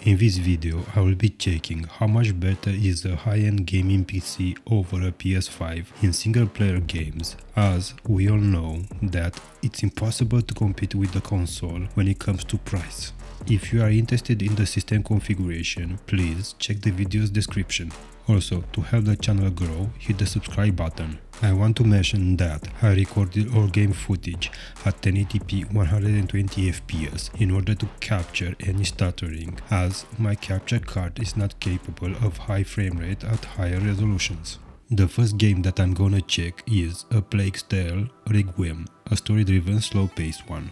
In this video, I will be checking how much better is a high-end gaming PC over a PS5 in single-player games, as we all know that it's impossible to compete with the console when it comes to price. If you are interested in the system configuration, please check the video's description. Also, to help the channel grow, hit the subscribe button. I want to mention that I recorded all game footage at 1080p 120 FPS in order to capture any stuttering, as my capture card is not capable of high frame rate at higher resolutions. The first game that I'm gonna check is a Plague Tale Requiem, a story-driven slow-paced one.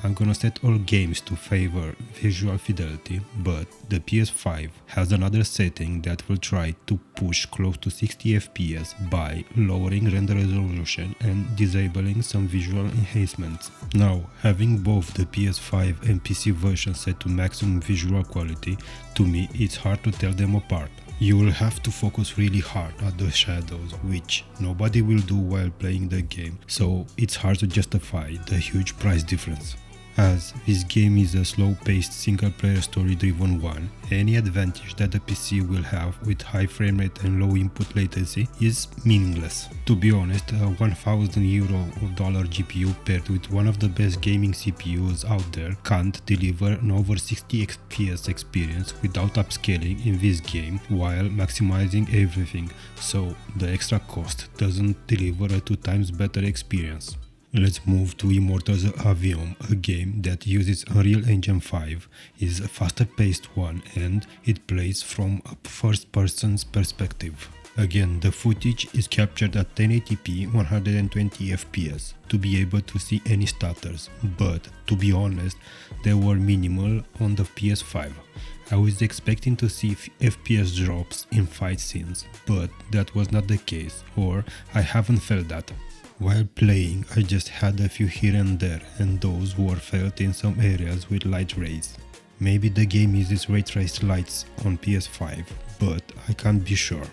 I'm gonna set all games to favor visual fidelity, but the PS5 has another setting that will try to push close to 60 FPS by lowering render resolution and disabling some visual enhancements. Now, having both the PS5 and PC version set to maximum visual quality, to me it's hard to tell them apart. You will have to focus really hard at the shadows, which nobody will do while playing the game, so it's hard to justify the huge price difference. As this game is a slow-paced single-player story-driven one, any advantage that the PC will have with high frame rate and low input latency is meaningless. To be honest, a €1,000 or dollar GPU paired with one of the best gaming CPUs out there can't deliver an over 60 FPS experience without upscaling in this game while maximizing everything, so the extra cost doesn't deliver a 2 times better experience. Let's move to Immortals of Aveum, a game that uses Unreal Engine 5, is a faster paced one, and it plays from a first person's perspective. Again, the footage is captured at 1080p 120 FPS to be able to see any stutters, but to be honest, they were minimal on the PS5. I was expecting to see FPS drops in fight scenes, but that was not the case, or I haven't felt that. While playing, I just had a few here and there, and those were felt in some areas with light rays. Maybe the game uses ray traced lights on PS5, but I can't be sure.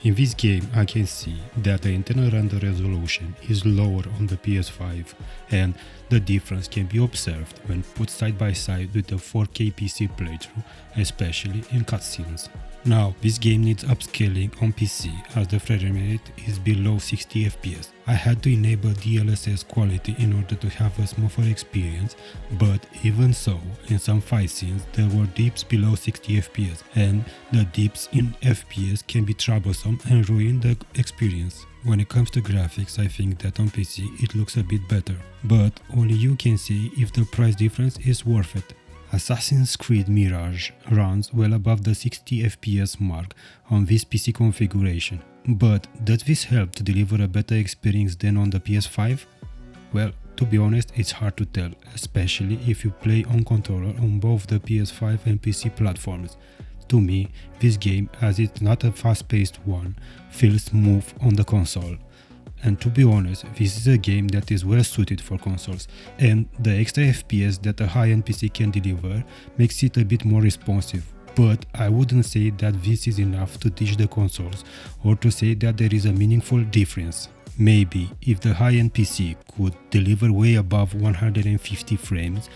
In this game, I can see that the internal render resolution is lower on the PS5, and the difference can be observed when put side by side with the 4K PC playthrough, especially in cutscenes. Now, this game needs upscaling on PC as the frame rate is below 60 FPS. I had to enable DLSS quality in order to have a smoother experience, but even so, in some fight scenes there were dips below 60 FPS, and the dips in FPS can be troublesome and ruin the experience. When it comes to graphics, I think that on PC it looks a bit better, but only you can see if the price difference is worth it. Assassin's Creed Mirage runs well above the 60 FPS mark on this PC configuration, but does this help to deliver a better experience than on the PS5? Well, to be honest, it's hard to tell, especially if you play on controller on both the PS5 and PC platforms. To me, this game, as it's not a fast-paced one, feels smooth on the console. And to be honest, this is a game that is well suited for consoles, and the extra FPS that a high-end PC can deliver makes it a bit more responsive. But I wouldn't say that this is enough to teach the consoles or to say that there is a meaningful difference. Maybe if the high-end PC could deliver way above 150 frames,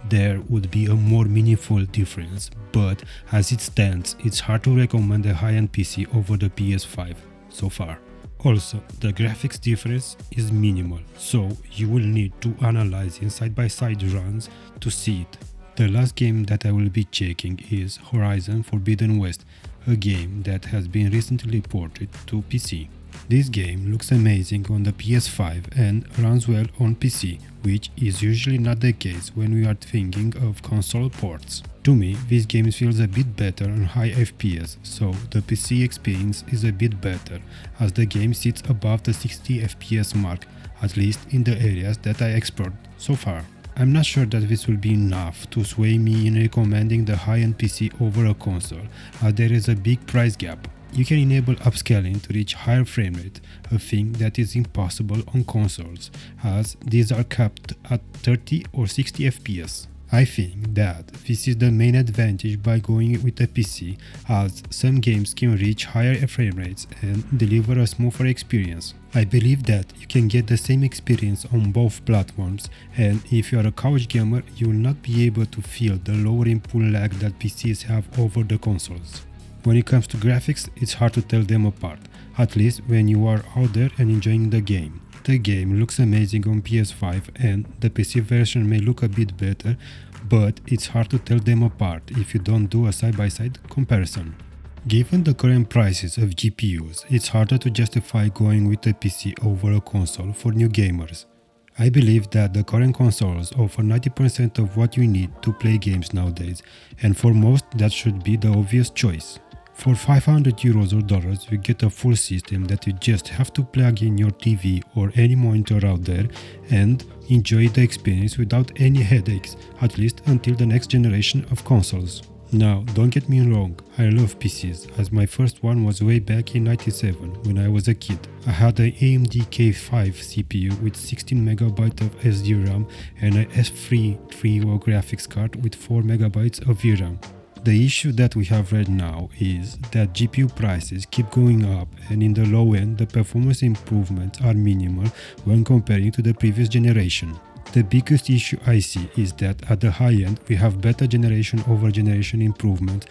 there would be a more meaningful difference, but as it stands, it's hard to recommend a high-end PC over the PS5 so far. Also, the graphics difference is minimal, so you will need to analyze in side-by-side runs to see it. The last game that I will be checking is Horizon Forbidden West, a game that has been recently ported to PC. This game looks amazing on the PS5 and runs well on PC, which is usually not the case when we are thinking of console ports. To me, this game feels a bit better on high FPS, so the PC experience is a bit better, as the game sits above the 60 FPS mark, at least in the areas that I explored so far. I'm not sure that this will be enough to sway me in recommending the high-end PC over a console, as there is a big price gap. You can enable upscaling to reach higher frame rate, a thing that is impossible on consoles, as these are capped at 30 or 60 FPS. I think that this is the main advantage by going with a PC, as some games can reach higher frame rates and deliver a smoother experience. I believe that you can get the same experience on both platforms, and if you are a couch gamer, you will not be able to feel the lower input lag that PCs have over the consoles. When it comes to graphics, it's hard to tell them apart, at least when you are out there and enjoying the game. The game looks amazing on PS5 and the PC version may look a bit better, but it's hard to tell them apart if you don't do a side-by-side comparison. Given the current prices of GPUs, it's harder to justify going with a PC over a console for new gamers. I believe that the current consoles offer 90% of what you need to play games nowadays, and for most that should be the obvious choice. For €500 or dollars, you get a full system that you just have to plug in your TV or any monitor out there and enjoy the experience without any headaches, at least until the next generation of consoles. Now, don't get me wrong, I love PCs, as my first one was way back in '97 when I was a kid. I had an AMD K5 CPU with 16MB of SD RAM and a S3 3-row graphics card with 4MB of VRAM. The issue that we have right now is that GPU prices keep going up, and in the low end the performance improvements are minimal when comparing to the previous generation. The biggest issue I see is that at the high end we have better generation over generation improvement,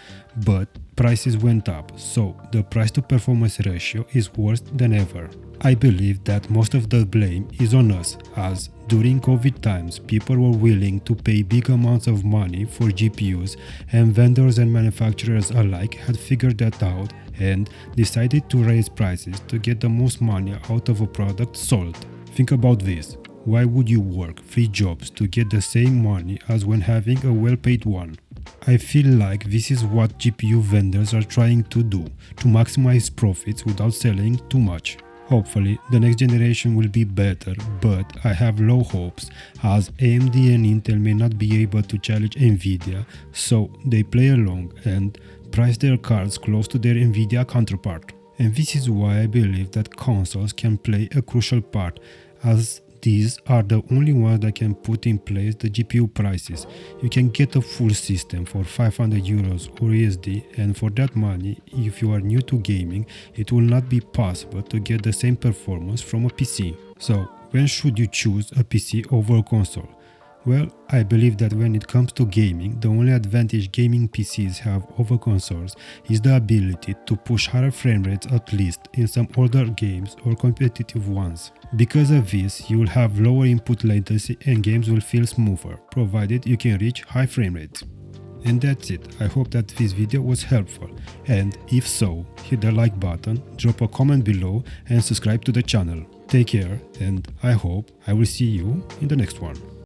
but prices went up, so the price to performance ratio is worse than ever. I believe that most of the blame is on us, as during COVID times people were willing to pay big amounts of money for GPUs, and vendors and manufacturers alike had figured that out and decided to raise prices to get the most money out of a product sold. Think about this. Why would you work 3 jobs to get the same money as when having a well-paid one? I feel like this is what GPU vendors are trying to do, to maximize profits without selling too much. Hopefully, the next generation will be better, but I have low hopes, as AMD and Intel may not be able to challenge Nvidia, so they play along and price their cards close to their Nvidia counterpart. And this is why I believe that consoles can play a crucial part, as these are the only ones that can put in place the GPU prices. You can get a full system for €500 or USD, and for that money, if you are new to gaming, it will not be possible to get the same performance from a PC. So, when should you choose a PC over a console? Well, I believe that when it comes to gaming, the only advantage gaming PCs have over consoles is the ability to push higher frame rates, at least in some older games or competitive ones. Because of this, you will have lower input latency and games will feel smoother, provided you can reach high frame rates. And that's it. I hope that this video was helpful, and if so, hit the like button, drop a comment below and subscribe to the channel. Take care, and I hope I will see you in the next one.